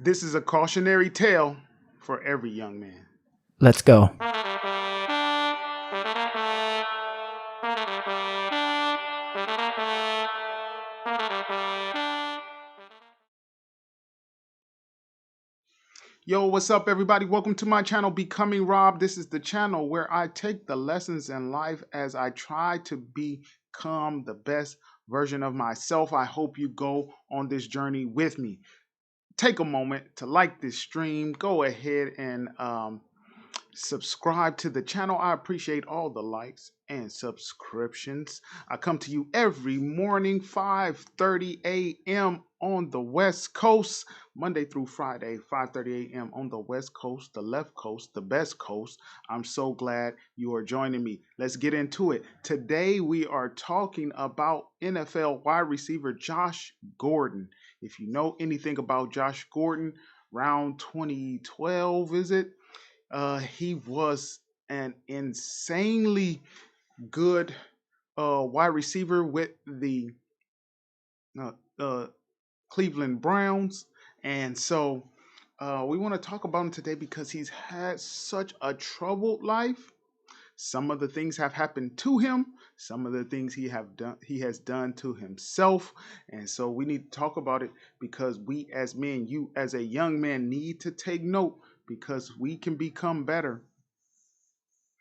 This is a cautionary tale for every young man. Let's go. Yo, what's up, everybody? Welcome to my channel, Becoming Rob. This is the channel where I take the lessons in life as I try to become the best version of myself. I hope you go on this journey with me. Take a moment to like this stream. Go ahead and subscribe to the channel. I appreciate all the likes and subscriptions. I come to you every morning, 5:30 a.m. on the West Coast, Monday through Friday, 5:30 a.m. on the West Coast, the left coast, the best coast. I'm so glad you are joining me. Let's get into it. Today we are talking about NFL wide receiver Josh Gordon. If you know anything about Josh Gordon, around 2012, is it? He was an insanely good wide receiver with the uh, uh, Cleveland Browns. And so we want to talk about him today because he's had such a troubled life. Some of the things have happened to him. Some of the things he has done to himself. And so we need to talk about it because we as men, you as a young man, need to take note because we can become better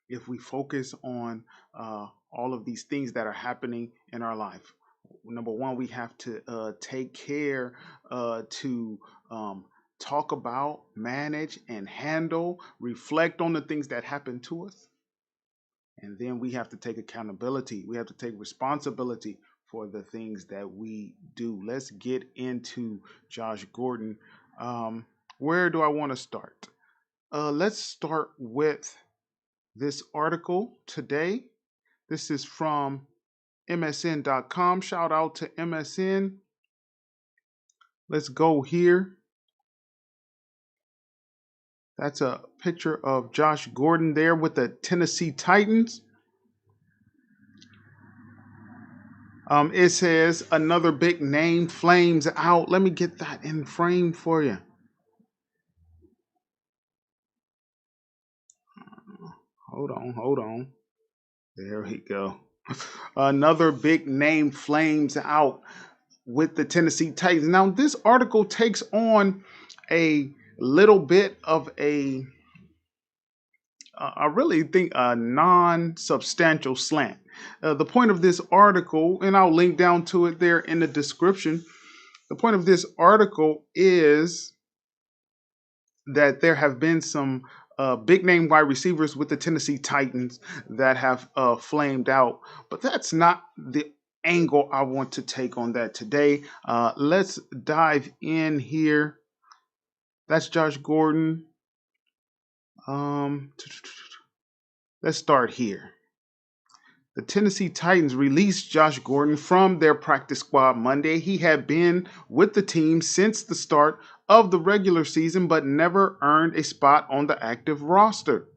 if we focus on all of these things that are happening in our life. Number one, we have to take care to talk about, manage, and handle, reflect on the things that happen to us. And then we have to take accountability. We have to take responsibility for the things that we do. Let's get into Josh Gordon. Where do I want to start? Let's start with this article today. This is from MSN.com. Shout out to MSN. Let's go here. That's a picture of Josh Gordon there with the Tennessee Titans. It says another big name flames out. Let me get that in frame for you. Hold on. There we go. Another big name flames out with the Tennessee Titans. Now, this article takes on a little bit of I really think a non-substantial slant. The point of this article, and I'll link down to it there in the description. The point of this article is that there have been some big name wide receivers with the Tennessee Titans that have flamed out, but that's not the angle I want to take on that today. Let's dive in here. That's Josh Gordon. Um, let's start here. The Tennessee Titans released Josh Gordon from their practice squad Monday. He had been with the team since the start of the regular season, but never earned a spot on the active roster.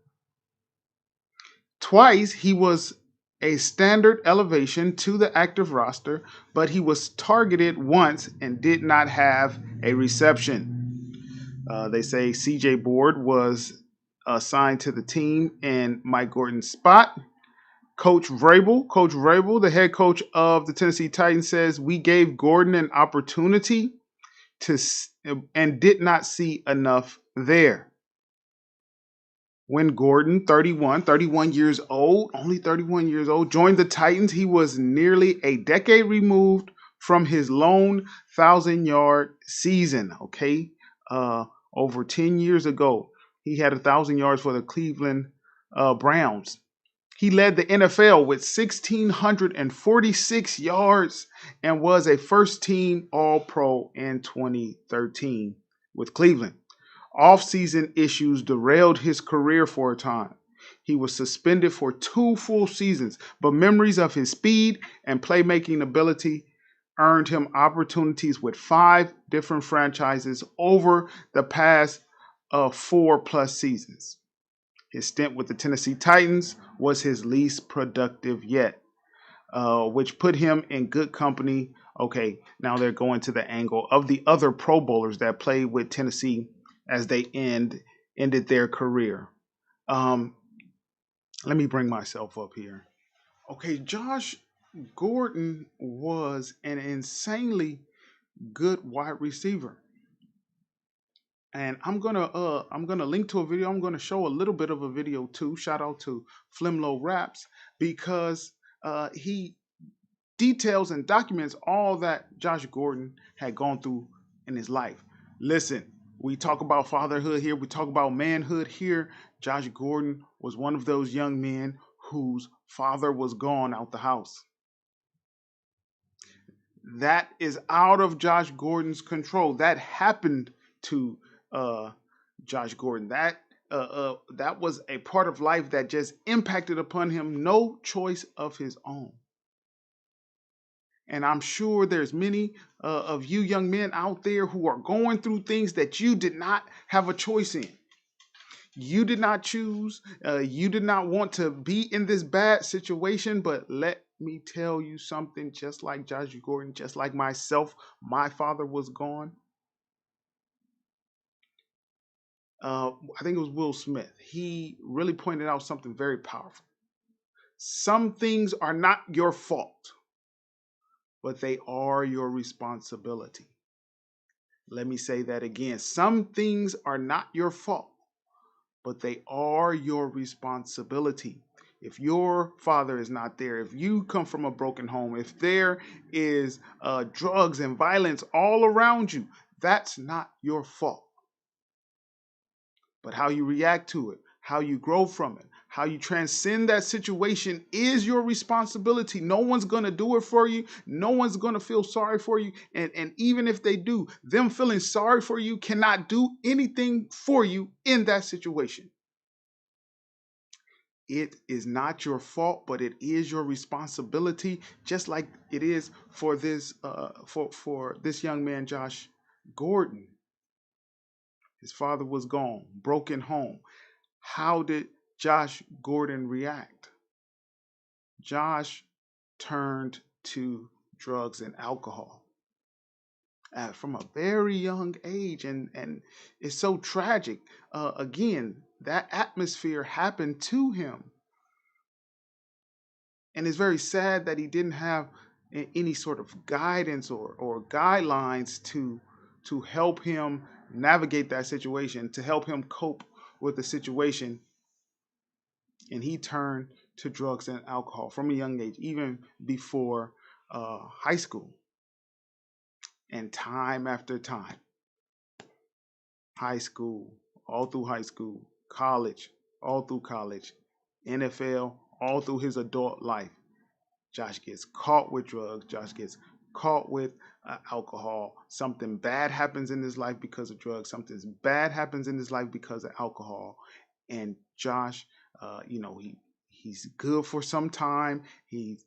Twice he was a standard elevation to the active roster, but he was targeted once and did not have a reception. They say CJ Board was assigned to the team in Mike Gordon's spot. Coach Vrabel, the head coach of the Tennessee Titans, says we gave Gordon an opportunity to and did not see enough there. When Gordon, 31 years old, only 31 years old, joined the Titans, he was nearly a decade removed from his lone 1,000-yard season. Okay, over 10 years ago, he had 1,000 yards for the Cleveland Browns. He led the NFL with 1,646 yards and was a first team All Pro in 2013 with Cleveland. Off-season issues derailed his career for a time. He was suspended for 2 full seasons, but memories of his speed and playmaking ability earned him opportunities with 5 different franchises over the past 4+ seasons. His stint with the Tennessee Titans was his least productive yet. which put him in good company. Okay, now they're going to the angle of the other Pro Bowlers that played with Tennessee as they ended their career. Um, Let me bring myself up here. Okay, Josh Gordon was an insanely good wide receiver. And I'm gonna link to a video. I'm gonna show a little bit of a video too. Shout out to Flimlo Raps because he details and documents all that Josh Gordon had gone through in his life. Listen, we talk about fatherhood here, we talk about manhood here. Josh Gordon was one of those young men whose father was gone out the house. That is out of Josh Gordon's control. That happened to uh, Josh Gordon. That was a part of life that just impacted upon him, no choice of his own. And I'm sure there's many of you young men out there who are going through things that you did not have a choice in. You did not choose. You did not want to be in this bad situation. But let me tell you something, just like Josh Gordon, just like myself, my father was gone. I think it was Will Smith. He really pointed out something very powerful. Some things are not your fault, but they are your responsibility. Let me say that again. Some things are not your fault, but they are your responsibility. If your father is not there, if you come from a broken home, if there is drugs and violence all around you, that's not your fault. But how you react to it, how you grow from it, how you transcend that situation is your responsibility. No one's going to do it for you. No one's going to feel sorry for you. And even if they do, them feeling sorry for you cannot do anything for you in that situation. It is not your fault, but it is your responsibility, just like it is for this young man, Josh Gordon. His father was gone, broken home. How did Josh Gordon react? Josh turned to drugs and alcohol from a very young age, and it's so tragic. Again, that atmosphere happened to him, and it's very sad that he didn't have any sort of guidance or guidelines to help him navigate that situation, to help him cope with the situation. And he turned to drugs and alcohol from a young age, even before high school. And time after time, high school, all through high school, college, all through college, NFL, all through his adult life, Josh gets caught with drugs. Josh gets caught with alcohol. Something bad happens in his life because of drugs. Something bad happens in his life because of alcohol. And Josh, he's good for some time. He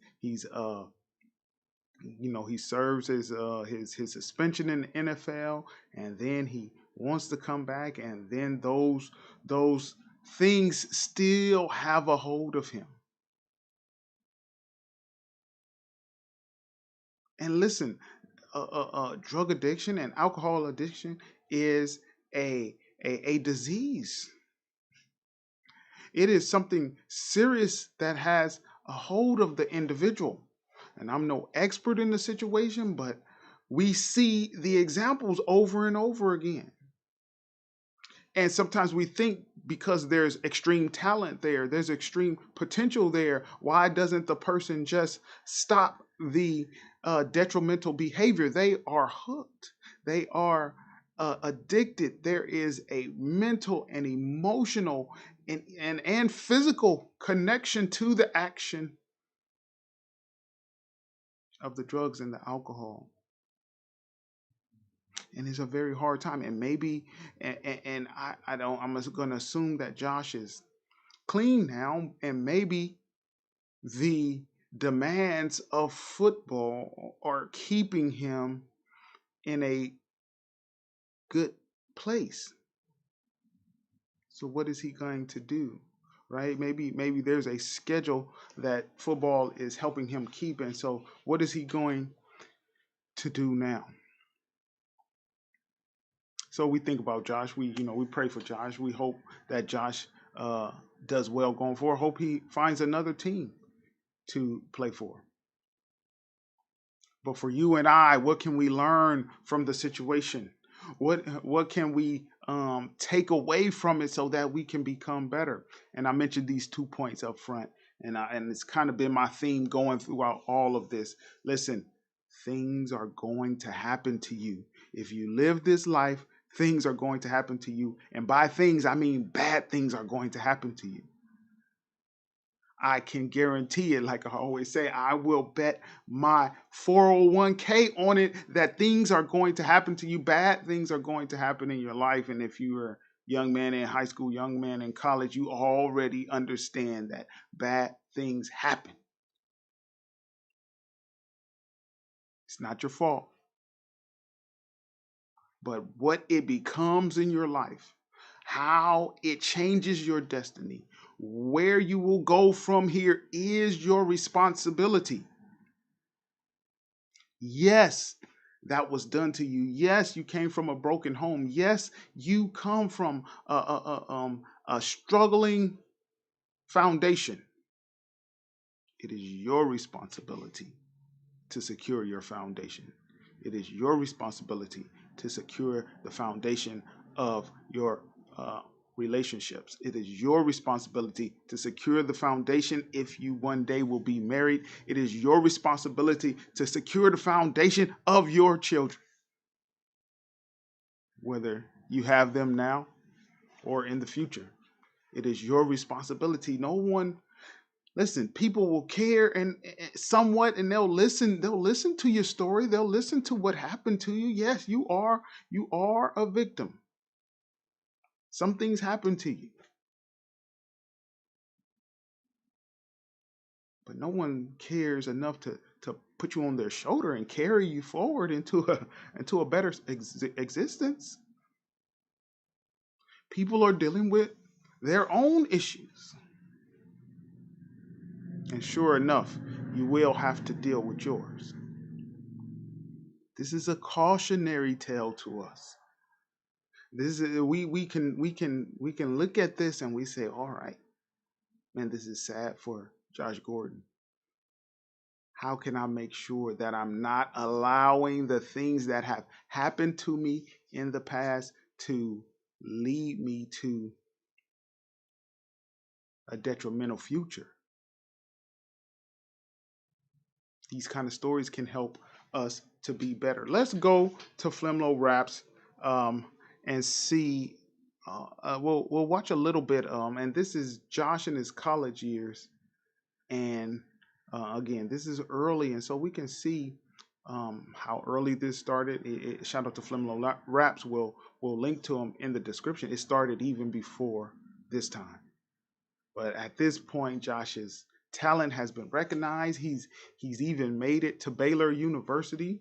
serves his suspension in the NFL, and then he wants to come back, and then those things still have a hold of him. And listen, drug addiction and alcohol addiction is a disease. It is something serious that has a hold of the individual. And I'm no expert in the situation, but we see the examples over and over again. And sometimes we think because there's extreme talent there, there's extreme potential there, why doesn't the person just stop the detrimental behavior? They are hooked, they are addicted. There is a mental and emotional and physical connection to the action of the drugs and the alcohol. And it's a very hard time. And maybe, and I don't, I'm just going to assume that Josh is clean now, and maybe the demands of football are keeping him in a good place. So what is he going to do? right? Maybe there's a schedule that football is helping him keep, and so what is he going to do now? So we think about Josh. We pray for Josh. We hope that Josh uh, does well going forward. Hope he finds another team to play for. But for you and I, what can we learn from the situation? What can we take away from it so that we can become better? And I mentioned these 2 points up front, and it's kind of been my theme going throughout all of this. Listen, things are going to happen to you if you live this life. Things are going to happen to you, and by things I mean bad things are going to happen to you. I can guarantee it. Like I always say, I will bet my 401k on it that things are going to happen to you. Bad things are going to happen in your life. And if you are a young man in high school, young man in college, you already understand that bad things happen. It's not your fault. But what it becomes in your life, how it changes your destiny, where you will go from here is your responsibility. Yes, that was done to you. Yes, you came from a broken home. Yes, you come from a struggling foundation. It is your responsibility to secure your foundation. It is your responsibility to secure the foundation of your uh, relationships. It is your responsibility to secure the foundation if you one day will be married. It is your responsibility to secure the foundation of your children, whether you have them now or in the future. It is your responsibility. No one listen, people will care and somewhat, and they'll listen to your story, they'll listen to what happened to you. Yes, you are a victim. Some things happen to you, but no one cares enough to put you on their shoulder and carry you forward into a better existence. People are dealing with their own issues, and sure enough, you will have to deal with yours. This is a cautionary tale to us. This is we can look at this and we say, all right, man, this is sad for Josh Gordon. How can I make sure that I'm not allowing the things that have happened to me in the past to lead me to a detrimental future? These kind of stories can help us to be better. Let's go to Flemlo Raps um, and see. We'll watch a little bit. And this is Josh in his college years, and again, this is early, and so we can see how early this started. Shout out to Flemlo Raps. We'll link to him in the description. It started even before this time. But at this point, Josh's talent has been recognized. He's even made it to Baylor University,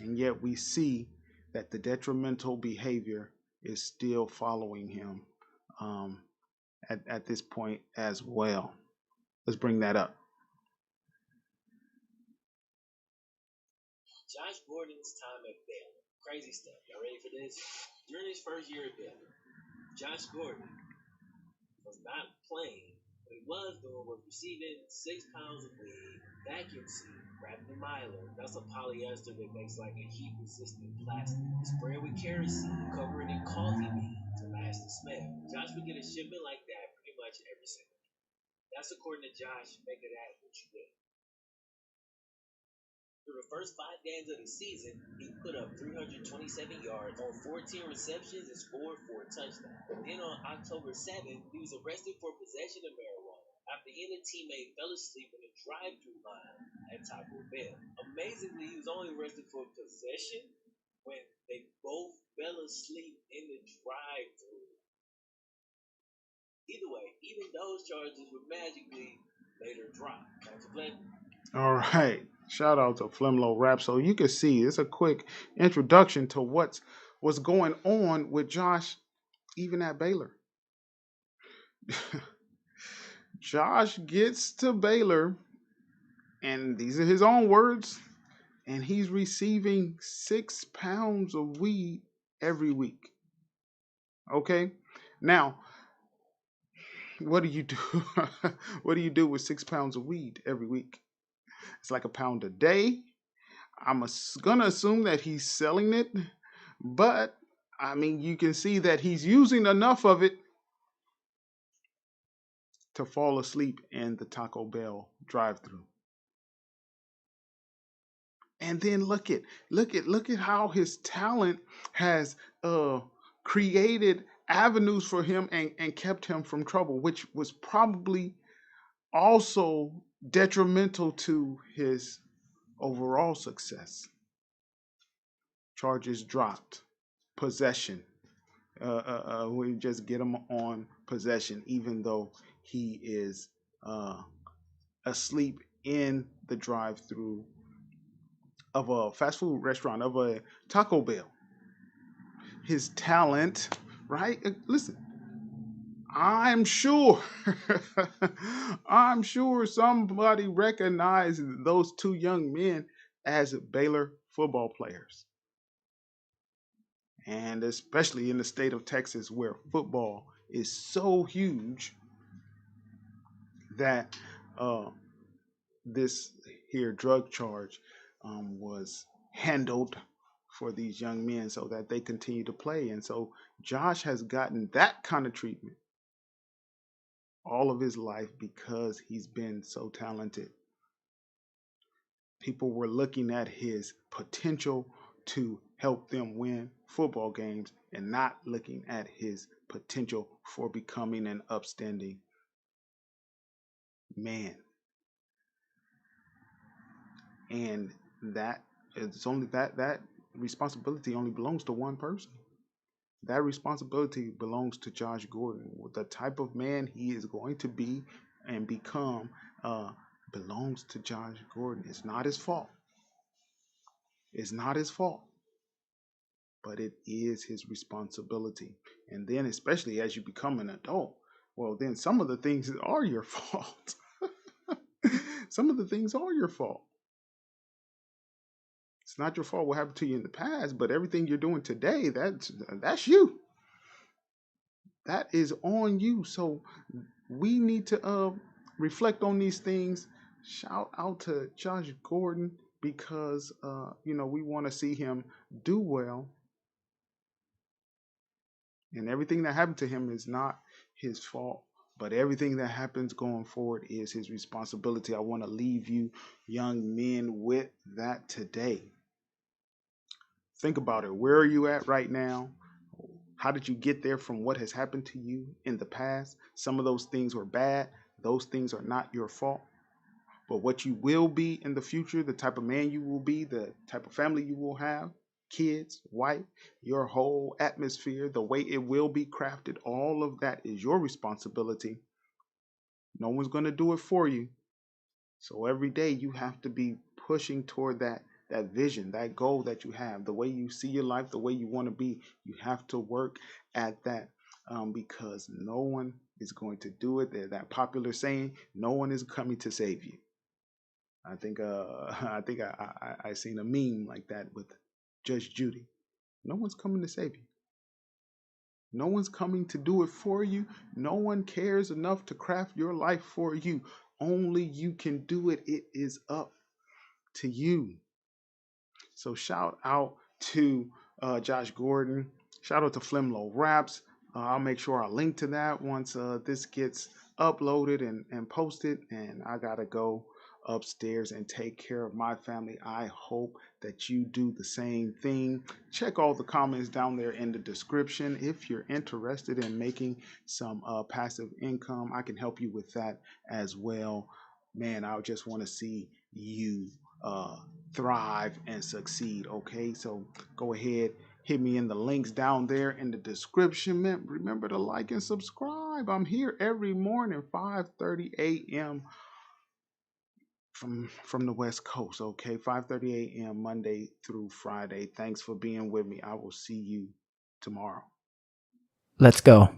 and yet we see that the detrimental behavior is still following him um, at this point as well. Let's bring that up. Josh Gordon's time at Baylor. Crazy stuff. Y'all ready for this? During his first year at Baylor, Josh Gordon was not playing. What he was doing was receiving 6 pounds of weed, vacuum seed, wrapped in mylar. That's a polyester that makes like a heat resistant plastic. Spraying with kerosene, covering in coffee bean to mask the smell. Josh would get a shipment like that pretty much every single day. That's according to Josh. Make it at what you get. Through the first 5 games of the season, he put up 327 yards on 14 receptions and scored 4 touchdowns. Then on October 7th, he was arrested for possession of marijuana after he and a teammate fell asleep in a drive-thru line at Taco Bell. Amazingly, he was only arrested for possession when they both fell asleep in the drive-thru. Either way, even those charges were magically later dropped. Thanks for playing. All right. Shout out to Flemlo Rap. So you can see it's a quick introduction to what's going on with Josh even at Baylor. Josh gets to Baylor, and these are his own words, and he's receiving 6 pounds of weed every week. Okay? Now, what do you do? What do you do with 6 pounds of weed every week? It's like a pound a day. Gonna assume that he's selling it, but I mean, you can see that he's using enough of it to fall asleep in the Taco Bell drive-through. And then look at how his talent has created avenues for him and kept him from trouble, which was probably also detrimental to his overall success. Charges dropped, possession. We just get him on possession, even though he is uh, asleep in the drive-through of a fast food restaurant, of a Taco Bell. His talent, right? Listen, I'm sure, I'm sure somebody recognized those two young men as Baylor football players. And especially in the state of Texas where football is so huge that uh, this here drug charge was handled for these young men so that they continue to play. And so Josh has gotten that kind of treatment all of his life because he's been so talented. People were looking at his potential to help them win football games and not looking at his potential for becoming an upstanding man. And that it's only that responsibility only belongs to one person. That responsibility belongs to Josh Gordon. The type of man he is going to be and become belongs to Josh Gordon. It's not his fault. It's not his fault, but it is his responsibility. And then, especially as you become an adult, well, then some of the things are your fault. Some of the things are your fault. It's not your fault what happened to you in the past, but everything you're doing today, that's you. That is on you. So we need to reflect on these things. Shout out to Josh Gordon because we want to see him do well, and everything that happened to him is not his fault. But everything that happens going forward is his responsibility. I want to leave you, young men, with that today. Think about it. Where are you at right now? How did you get there from what has happened to you in the past? Some of those things were bad. Those things are not your fault. But what you will be in the future, the type of man you will be, the type of family you will have, kids, wife, your whole atmosphere, the way it will be crafted, all of that is your responsibility. No one's going to do it for you. So every day you have to be pushing toward that vision, that goal that you have, the way you see your life, the way you want to be. You have to work at that because no one is going to do it. There's that popular saying, no one is coming to save you. I think I seen a meme like that with Judge Judy. No one's coming to save you. No one's coming to do it for you. No one cares enough to craft your life for you. Only you can do it. It is up to you. So shout out to Josh Gordon. Shout out to Flimlo Raps. I'll make sure I link to that once this gets uploaded and posted. And I gotta go upstairs and take care of my family. I hope that you do the same thing. Check all the comments down there in the description. If you're interested in making some passive income, I can help you with that as well. Man, I just want to see you uh, thrive and succeed. Okay, so go ahead, hit me in the links down there in the description. Man, remember to like and subscribe. I'm here every morning, 5:30 a.m. from the West Coast. Okay, 5:30 a.m. Monday through Friday. Thanks for being with me. I will see you tomorrow. Let's go.